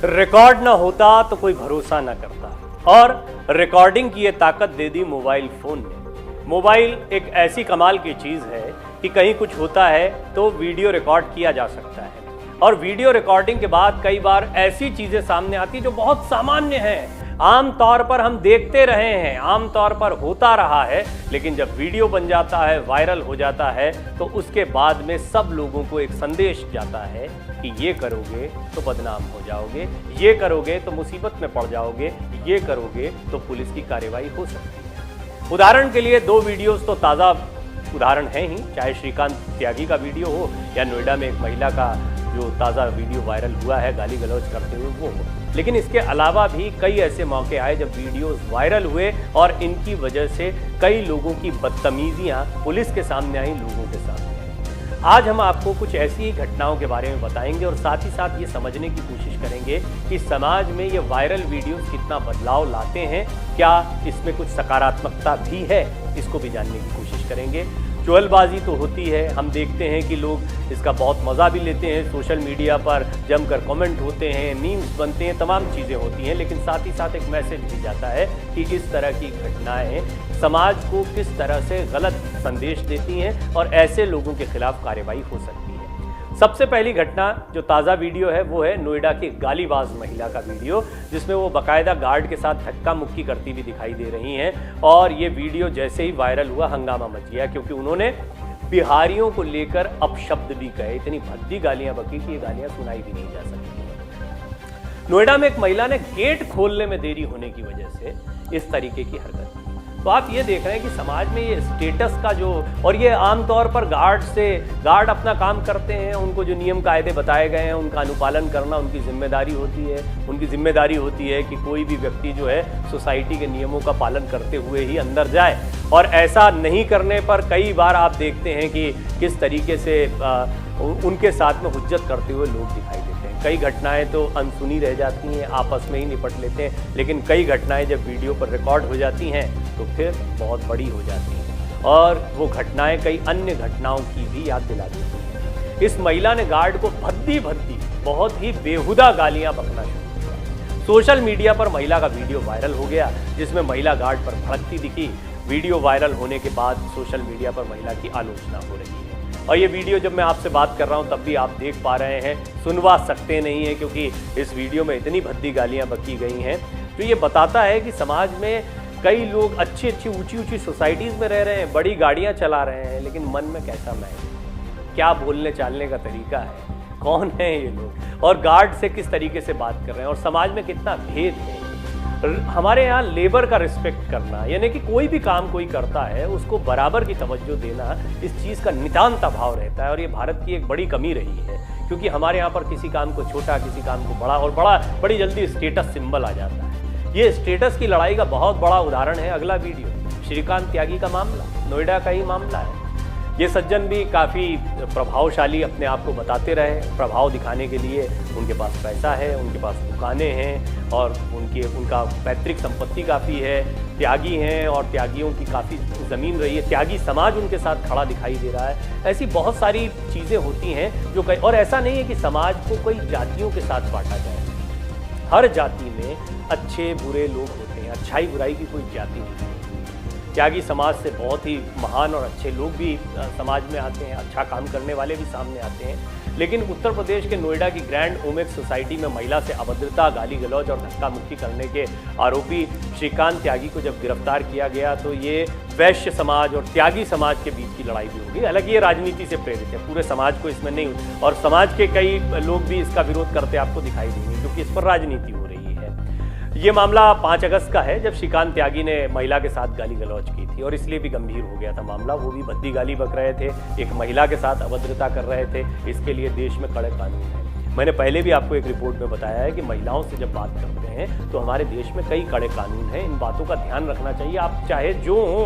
Record ना होता तो कोई भरोसा ना करता और रिकॉर्डिंग की ये ताकत दे दी मोबाइल फोन ने। मोबाइल एक ऐसी कमाल की चीज है कि कहीं कुछ होता है तो वीडियो रिकॉर्ड किया जा सकता है और वीडियो रिकॉर्डिंग के बाद कई बार ऐसी चीजें सामने आती जो बहुत सामान्य है, आम तौर पर हम देखते रहे हैं, आम तौर पर होता रहा है, लेकिन जब वीडियो बन जाता है, वायरल हो जाता है तो उसके बाद में सब लोगों को एक संदेश जाता है कि ये करोगे तो बदनाम हो जाओगे, ये करोगे तो मुसीबत में पड़ जाओगे, ये करोगे तो पुलिस की कार्रवाई हो सकती है। उदाहरण के लिए दो वीडियोस तो ताज़ा उदाहरण हैं ही, चाहे श्रीकांत त्यागी का वीडियो हो या नोएडा में एक महिला का जो ताज़ा वीडियो वायरल हुआ है गाली गलौज करते हुए वो हो। लेकिन इसके अलावा भी कई ऐसे मौके आए जब वीडियोस वायरल हुए और इनकी वजह से कई लोगों की बदतमीजियां पुलिस के सामने आई, लोगों के सामने आई। आज हम आपको कुछ ऐसी ही घटनाओं के बारे में बताएंगे और साथ ही साथ ये समझने की कोशिश करेंगे कि समाज में ये वायरल वीडियोस कितना बदलाव लाते हैं, क्या इसमें कुछ सकारात्मकता भी है, इसको भी जानने की कोशिश करेंगे। चुगलबाजी तो होती है, हम देखते हैं कि लोग इसका बहुत मज़ा भी लेते हैं, सोशल मीडिया पर जमकर कमेंट होते हैं, मीम्स बनते हैं, तमाम चीज़ें होती हैं, लेकिन साथ ही साथ एक मैसेज भी जाता है कि इस तरह की घटनाएं समाज को किस तरह से गलत संदेश देती हैं और ऐसे लोगों के खिलाफ कार्रवाई हो सकती है। सबसे पहली घटना जो ताज़ा वीडियो है वो है नोएडा की गालीबाज महिला का वीडियो, जिसमें वो बाकायदा गार्ड के साथ धक्का मुक्की करती हुई दिखाई दे रही हैं और ये वीडियो जैसे ही वायरल हुआ हंगामा मच गया क्योंकि उन्होंने बिहारियों को लेकर अपशब्द भी कहे, इतनी भद्दी गालियां बकी कि ये गालियां सुनाई भी नहीं जा सकती। नोएडा में एक महिला ने गेट खोलने में देरी होने की वजह से इस तरीके की हरकत की। तो आप ये देख रहे हैं कि समाज में ये स्टेटस का जो, और ये आमतौर पर गार्ड अपना काम करते हैं, उनको जो नियम कायदे बताए गए हैं उनका अनुपालन करना उनकी जिम्मेदारी होती है। उनकी जिम्मेदारी होती है कि कोई भी व्यक्ति जो है सोसाइटी के नियमों का पालन करते हुए ही अंदर जाए, और ऐसा नहीं करने पर कई बार आप देखते हैं कि किस तरीके से उनके साथ में हुज्जत करते हुए लोग दिखाई देते हैं। कई घटनाएं तो अनसुनी रह जाती हैं, आपस में ही निपट लेते हैं, लेकिन कई घटनाएं जब वीडियो पर रिकॉर्ड हो जाती हैं तो फिर बहुत बड़ी हो जाती हैं और वो घटनाएं कई अन्य घटनाओं की भी याद दिला देती हैं। इस महिला ने गार्ड को भद्दी बहुत ही बेहुदा गालियां बकना शुरू किया। सोशल मीडिया पर महिला का वीडियो वायरल हो गया जिसमें महिला गार्ड पर भड़कती दिखी। वीडियो वायरल होने के बाद सोशल मीडिया पर महिला की आलोचना हो रही है और ये वीडियो जब मैं आपसे बात कर रहा हूँ तब भी आप देख पा रहे हैं, सुनवा सकते नहीं हैं क्योंकि इस वीडियो में इतनी भद्दी गालियाँ बकी गई हैं जो ये बताता है कि समाज में कई लोग अच्छी ऊंची सोसाइटीज़ में रह रहे हैं, बड़ी गाड़ियाँ चला रहे हैं, लेकिन मन में कैसा मैं, क्या बोलने चालने का तरीका है, कौन है ये लोग और गार्ड से किस तरीके से बात कर रहे हैं और समाज में कितना भेद है। हमारे यहाँ लेबर का रिस्पेक्ट करना, यानी कि कोई भी काम कोई करता है उसको बराबर की तवज्जो देना, इस चीज़ का नितांत अभाव रहता है और ये भारत की एक बड़ी कमी रही है क्योंकि हमारे यहाँ पर किसी काम को छोटा, किसी काम को बड़ा और बड़ी जल्दी स्टेटस सिंबल आ जाता है। ये स्टेटस की लड़ाई का बहुत बड़ा उदाहरण है अगला वीडियो, श्रीकांत त्यागी का मामला, नोएडा का ही मामला है। ये सज्जन भी काफ़ी प्रभावशाली अपने आप को बताते रहे, प्रभाव दिखाने के लिए उनके पास पैसा है, उनके पास दुकानें हैं और उनका पैतृक संपत्ति काफ़ी है, त्यागी हैं और त्यागियों की काफ़ी ज़मीन रही है, त्यागी समाज उनके साथ खड़ा दिखाई दे रहा है। ऐसी बहुत सारी चीज़ें होती हैं जो और ऐसा नहीं है कि समाज को कई जातियों के साथ बांटा जाए। हर जाति में अच्छे बुरे लोग होते हैं, अच्छाई बुराई की कोई जाति नहीं है। त्यागी समाज से बहुत ही महान और अच्छे लोग भी समाज में आते हैं, अच्छा काम करने वाले भी सामने आते हैं, लेकिन उत्तर प्रदेश के नोएडा की ग्रैंड ओमेक्स सोसाइटी में महिला से अभद्रता, गाली गलौज और धक्का मुक्की करने के आरोपी श्रीकांत त्यागी को जब गिरफ्तार किया गया तो ये वैश्य समाज और त्यागी समाज के बीच की लड़ाई भी होगी। हालांकि ये राजनीति से प्रेरित है, पूरे समाज को इसमें नहीं, और समाज के कई लोग भी इसका विरोध करते आपको दिखाई देंगे क्योंकि इस पर राजनीति हो रही है। ये मामला 5 अगस्त का है जब श्रीकांत त्यागी ने महिला के साथ गाली गलौज की थी और इसलिए भी गंभीर हो गया था मामला। वो भी भद्दी गाली बक रहे थे, एक महिला के साथ अभद्रता कर रहे थे। इसके लिए देश में कड़े कानून हैं। मैंने पहले भी आपको एक रिपोर्ट में बताया है कि महिलाओं से जब बात करते हैं तो हमारे देश में कई कड़े कानून हैं। इन बातों का ध्यान रखना चाहिए। आप चाहे जो हो,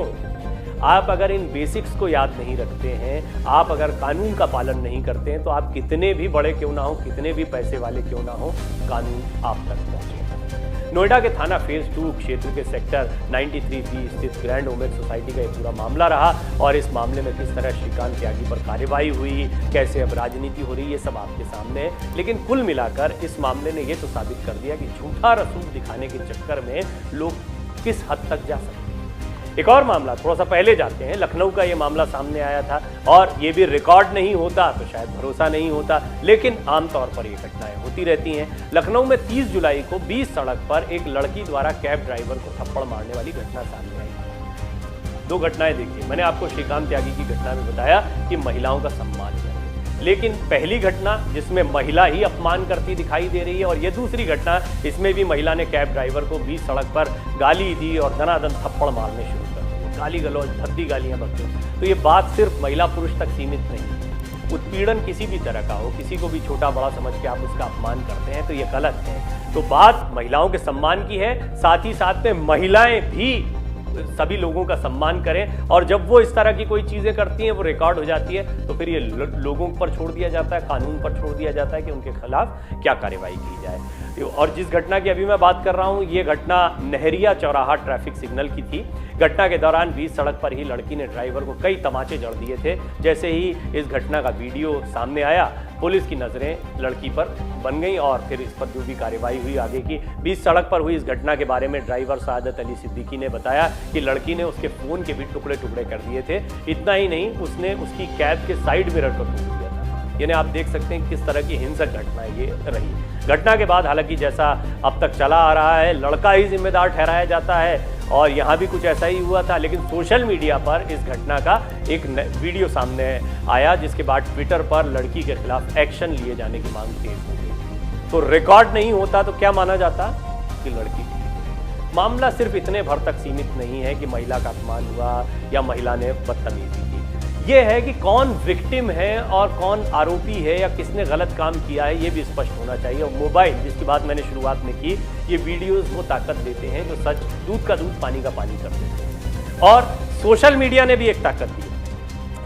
आप अगर इन बेसिक्स को याद नहीं रखते हैं, आप अगर कानून का पालन नहीं करते हैं, तो आप कितने भी बड़े क्यों ना हो, कितने भी पैसे वाले क्यों ना हो, कानून आप तक पहुंचेगा। नोएडा के थाना फेज 2 क्षेत्र के सेक्टर 93B स्थित ग्रैंड ओमेग सोसाइटी का यह पूरा मामला रहा और इस मामले में किस तरह श्रीकांत त्यागी पर कार्रवाई हुई, कैसे अब राजनीति हो रही है, ये सब आपके सामने है। लेकिन कुल मिलाकर इस मामले ने यह तो साबित कर दिया कि झूठा रसूख दिखाने के चक्कर में लोग किस हद तक जा सकते हैं। एक और मामला थोड़ा सा पहले जाते हैं। लखनऊ का ये मामला सामने आया था और ये भी रिकॉर्ड नहीं होता तो शायद भरोसा नहीं होता, लेकिन आमतौर पर ये घटनाएं होती रहती हैं। लखनऊ में 30 जुलाई को 20 सड़क पर एक लड़की द्वारा कैब ड्राइवर को थप्पड़ मारने वाली घटना सामने आई। दो घटनाएं देखिए, मैंने आपको श्रीकांत त्यागी की घटना में बताया कि महिलाओं का सम्मान है, लेकिन पहली घटना जिसमें महिला ही अपमान करती दिखाई दे रही है और ये दूसरी घटना, इसमें भी महिला ने कैब ड्राइवर को 20 सड़क पर गाली दी और धनाधन थप्पड़ मारने शुरू कर दिए, गाली गलौज भद्दी गालियां बकते। तो ये बात सिर्फ महिला पुरुष तक सीमित नहीं। उत्पीड़न किसी भी तरह का हो, किसी को भी छोटा बड़ा समझ के आप उसका अपमान करते हैं तो ये गलत है। तो बात महिलाओं के सम्मान की है, साथ ही साथ में महिलाएं भी सभी लोगों का सम्मान करें और जब वो इस तरह की कोई चीजें करती हैं, वो रिकॉर्ड हो जाती है, तो फिर ये लोगों पर छोड़ दिया जाता है, कानून पर छोड़ दिया जाता है कि उनके खिलाफ क्या कार्रवाई की जाए। और जिस घटना की अभी मैं बात कर रहा हूं, ये घटना नहरिया चौराहा ट्रैफिक सिग्नल की थी। घटना के दौरान 20 सड़क पर ही लड़की ने ड्राइवर को कई तमाचे जड़ दिए थे। जैसे ही इस घटना का वीडियो सामने आया, पुलिस की नजरें लड़की पर बन गई और फिर इस पर जो भी कार्रवाई हुई आगे की। 20 सड़क पर हुई इस घटना के बारे में ड्राइवर सादत अली सिद्दीकी ने बताया कि लड़की ने उसके फोन के भी टुकड़े टुकड़े कर दिए थे। इतना ही नहीं, उसने उसकी कैब के साइड मिरर को तोड़ दिया था। यानी आप देख सकते हैं किस तरह की हिंसक घटना ये रही। घटना के बाद हालांकि जैसा अब तक चला आ रहा है, लड़का ही जिम्मेदार ठहराया जाता है और यहाँ भी कुछ ऐसा ही हुआ था, लेकिन सोशल मीडिया पर इस घटना का एक वीडियो सामने आया जिसके बाद ट्विटर पर लड़की के खिलाफ एक्शन लिए जाने की मांग तेज हो गई। तो रिकॉर्ड नहीं होता तो क्या माना जाता कि लड़की थी। मामला सिर्फ इतने भर तक सीमित नहीं है कि महिला का अपमान हुआ या महिला ने बदतमीजी की। यह है कि कौन विक्टिम है और कौन आरोपी है या किसने गलत काम किया है, ये भी स्पष्ट होना चाहिए। और मोबाइल, जिसकी बात मैंने शुरुआत में की, ये वीडियोस वो ताकत देते हैं जो सच दूध का दूध पानी का पानी कर देते हैं। और सोशल मीडिया ने भी एक ताकत दी।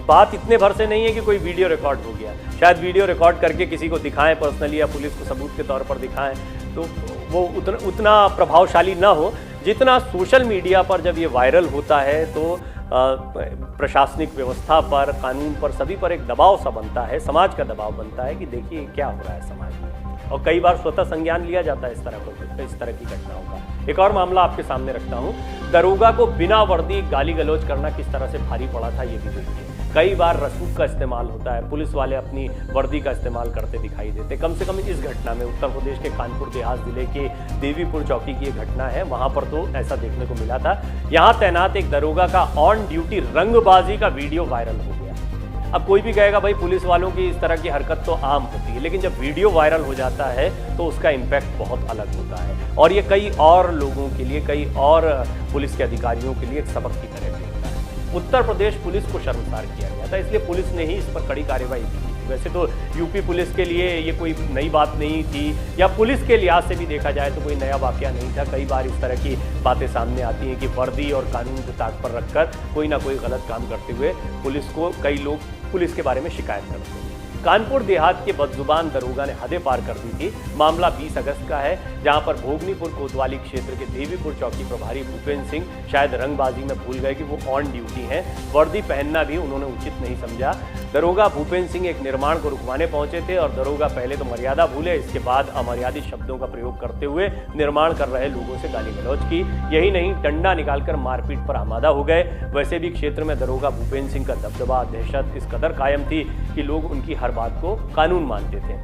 बात इतने भर से नहीं है कि कोई वीडियो रिकॉर्ड हो गया, शायद वीडियो रिकॉर्ड करके किसी को दिखाएं पर्सनली या पुलिस को सबूत के तौर पर दिखाएं, तो वो उतना प्रभावशाली ना हो जितना सोशल मीडिया पर जब ये वायरल होता है तो प्रशासनिक व्यवस्था पर, कानून पर, सभी पर एक दबाव सा बनता है, समाज का दबाव बनता है कि देखिए क्या हो रहा है समाज में। और कई बार स्वतः संज्ञान लिया जाता है इस तरह की घटनाओं का। एक और मामला आपके सामने रखता हूं। दरोगा को बिना वर्दी गाली गलौज करना किस तरह से भारी पड़ा था, ये भी देखिए। कई बार रसूख का इस्तेमाल होता है, पुलिस वाले अपनी वर्दी का इस्तेमाल करते दिखाई देते। कम से कम इस घटना में उत्तर प्रदेश के कानपुर देहात जिले के देवीपुर चौकी की एक घटना है, वहां पर तो ऐसा देखने को मिला था। यहां तैनात एक दरोगा का ऑन ड्यूटी रंगबाजी का वीडियो वायरल हो गया। अब कोई भी कहेगा भाई पुलिस वालों की इस तरह की हरकत तो आम होती है, लेकिन जब वीडियो वायरल हो जाता है तो उसका इम्पैक्ट बहुत अलग होता है और ये कई और लोगों के लिए, कई और पुलिस के अधिकारियों के लिए एक सबक की तरह होता है। उत्तर प्रदेश पुलिस को शर्मसार किया गया था, इसलिए पुलिस ने ही इस पर कड़ी कार्रवाई की। वैसे तो यूपी पुलिस के लिए ये कोई नई बात नहीं थी, या पुलिस के लिहाज से भी देखा जाए तो कोई नया वाकया नहीं था। कई बार इस तरह की बातें सामने आती हैं कि वर्दी और कानून को ताक पर रखकर कोई ना कोई गलत काम करते हुए पुलिस को कई लोग पुलिस के बारे में शिकायत करते हैं। कानपुर देहात के बदजुबान दरोगा ने हदें पार कर दी थी। मामला 20 अगस्त का है, जहां पर भोगनीपुर कोतवाली क्षेत्र के देवीपुर चौकी प्रभारी भूपेंद्र सिंह शायद रंगबाजी में भूल गए कि वो ऑन ड्यूटी हैं। वर्दी पहनना भी उन्होंने उचित नहीं समझा। दरोगा भूपेंद्र सिंह एक निर्माण को रुकवाने पहुंचे थे और दरोगा पहले तो मर्यादा भूले, इसके बाद अमर्यादित शब्दों का प्रयोग करते हुए निर्माण कर रहे लोगों से गाली गलौज की। यही नहीं, डंडा निकालकर मारपीट पर आमादा हो गए। वैसे भी क्षेत्र में दरोगा भूपेंद्र सिंह का दबदबा, दहशत इस कदर कायम थी कि लोग उनकी हर बात को कानून मानते थे।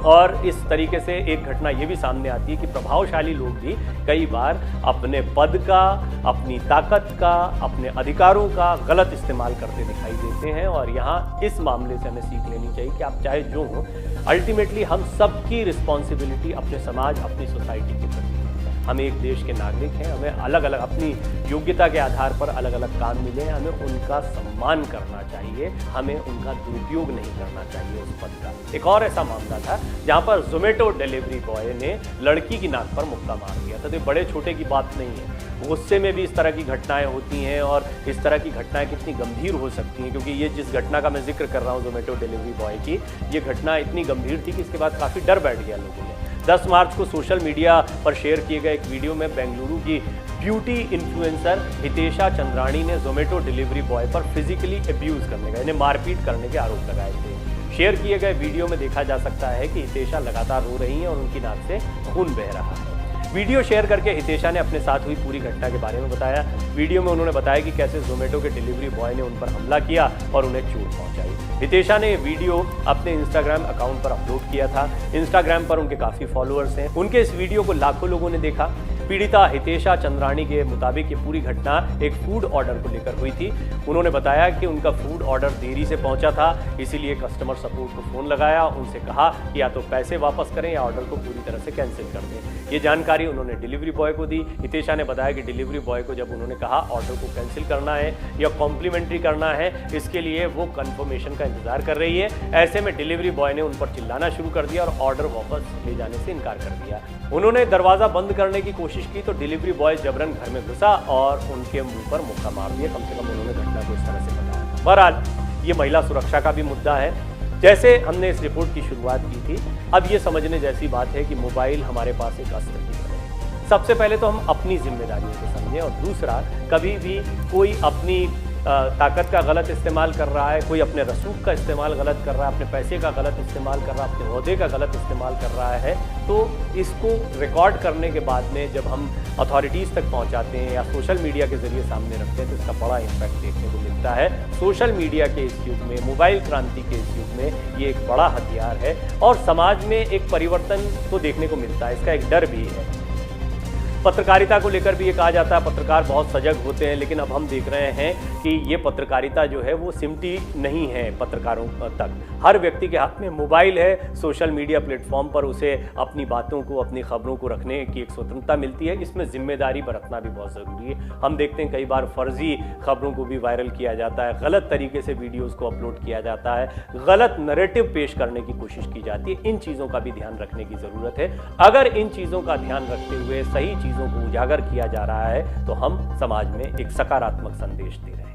और इस तरीके से एक घटना ये भी सामने आती है कि प्रभावशाली लोग भी कई बार अपने पद का, अपनी ताकत का, अपने अधिकारों का गलत इस्तेमाल करते दिखाई देते हैं। और यहाँ इस मामले से हमें सीख लेनी चाहिए कि आप चाहे जो हो, अल्टीमेटली हम सबकी रिस्पॉन्सिबिलिटी अपने समाज, अपनी सोसाइटी के प्रति। हम एक देश के नागरिक हैं, हमें अलग अलग अपनी योग्यता के आधार पर अलग अलग काम मिले, हमें उनका सम्मान करना चाहिए, हमें उनका दुरुपयोग नहीं करना चाहिए उस पद का। एक और ऐसा मामला था जहां पर जोमेटो डिलीवरी बॉय ने लड़की की नाक पर मुक्का मार दिया था। तो बड़े छोटे की बात नहीं है, गुस्से में भी इस तरह की घटनाएं होती हैं और इस तरह की घटनाएं कितनी गंभीर हो सकती हैं, क्योंकि ये जिस घटना का मैं जिक्र कर रहा हूँ जोमेटो डिलीवरी बॉय की, ये घटना इतनी गंभीर थी कि इसके बाद काफ़ी डर बैठ गया लोगों में। 10 मार्च को सोशल मीडिया पर शेयर किए गए एक वीडियो में बेंगलुरु की ब्यूटी इन्फ्लुएंसर हितेशा चंद्राणी ने जोमेटो डिलीवरी बॉय पर फिजिकली अब्यूज करने का, यानी मारपीट करने के आरोप लगाए थे। शेयर किए गए वीडियो में देखा जा सकता है कि हितेशा लगातार रो रही हैं और उनकी नाक से खून बह रहा है। वीडियो शेयर करके हितेशा ने अपने साथ हुई पूरी घटना के बारे में बताया। वीडियो में उन्होंने बताया कि कैसे जोमेटो के डिलीवरी बॉय ने उन पर हमला किया और उन्हें चोट पहुंचाई। हितेशा ने ये वीडियो अपने इंस्टाग्राम अकाउंट पर अपलोड किया था। इंस्टाग्राम पर उनके काफ़ी फॉलोअर्स हैं। उनके इस वीडियो को लाखों लोगों ने देखा। पीड़िता हितेशा चंद्राणी के मुताबिक ये पूरी घटना एक फूड ऑर्डर को लेकर हुई थी। उन्होंने बताया कि उनका फूड ऑर्डर देरी से पहुंचा था, इसीलिए कस्टमर सपोर्ट को फ़ोन लगाया, उनसे कहा कि या तो पैसे वापस करें या ऑर्डर को पूरी तरह से कैंसिल कर दें। ये जानकारी उन्होंने डिलीवरी बॉय को दी। हितेशा ने बताया कि डिलीवरी बॉय को जब उन्होंने कहा ऑर्डर को कैंसिल करना है या कॉम्प्लीमेंट्री करना है, इसके लिए वो कंफर्मेशन का इंतजार कर रही है। ऐसे में डिलीवरी बॉय ने उन पर चिल्लाना शुरू कर दिया और ऑर्डर वापस ले जाने से इनकार कर दिया। उन्होंने दरवाज़ा बंद करने की कोशिश की तो डिलीवरी बॉय जबरन घर में घुसा और उनके मुंह पर मुक्का मार दिया। कम से कम उन्होंने घटना को इस तरह से बताया। बहरहाल ये महिला सुरक्षा का भी मुद्दा है। जैसे हमने इस रिपोर्ट की शुरुआत की थी, अब ये समझने जैसी बात है कि मोबाइल हमारे पास एक अस्त्र की तरह है। सबसे पहले तो हम अपनी जिम्मेदारियों को समझें और दूसरा, कभी भी कोई अपनी ताकत का गलत इस्तेमाल कर रहा है, कोई अपने रसूख का इस्तेमाल गलत कर रहा है, अपने पैसे का गलत इस्तेमाल कर रहा है, अपने ओहदे का गलत इस्तेमाल कर रहा है, तो इसको रिकॉर्ड करने के बाद में जब हम अथॉरिटीज़ तक पहुंचाते हैं या सोशल मीडिया के ज़रिए सामने रखते हैं तो इसका बड़ा इम्पैक्ट देखने को मिलता है। सोशल मीडिया के इस युग में, मोबाइल क्रांति के इस युग में ये एक बड़ा हथियार है और समाज में एक परिवर्तन तो देखने को मिलता है, इसका एक डर भी है। पत्रकारिता को लेकर भी ये कहा जाता है पत्रकार बहुत सजग होते हैं, लेकिन अब हम देख रहे हैं कि ये पत्रकारिता जो है वो सिमटी नहीं है पत्रकारों तक। हर व्यक्ति के हाथ में मोबाइल है, सोशल मीडिया प्लेटफॉर्म पर उसे अपनी बातों को, अपनी खबरों को रखने की एक स्वतंत्रता मिलती है। इसमें जिम्मेदारी बरतना भी बहुत ज़रूरी है। हम देखते हैं कई बार फर्जी खबरों को भी वायरल किया जाता है, गलत तरीके से वीडियोज़ को अपलोड किया जाता है, गलत नैरेटिव पेश करने की कोशिश की जाती है। इन चीज़ों का भी ध्यान रखने की ज़रूरत है। अगर इन चीज़ों का ध्यान रखते हुए सही चीज़ों को उजागर किया जा रहा है तो हम समाज में एक सकारात्मक संदेश दे रहे हैं।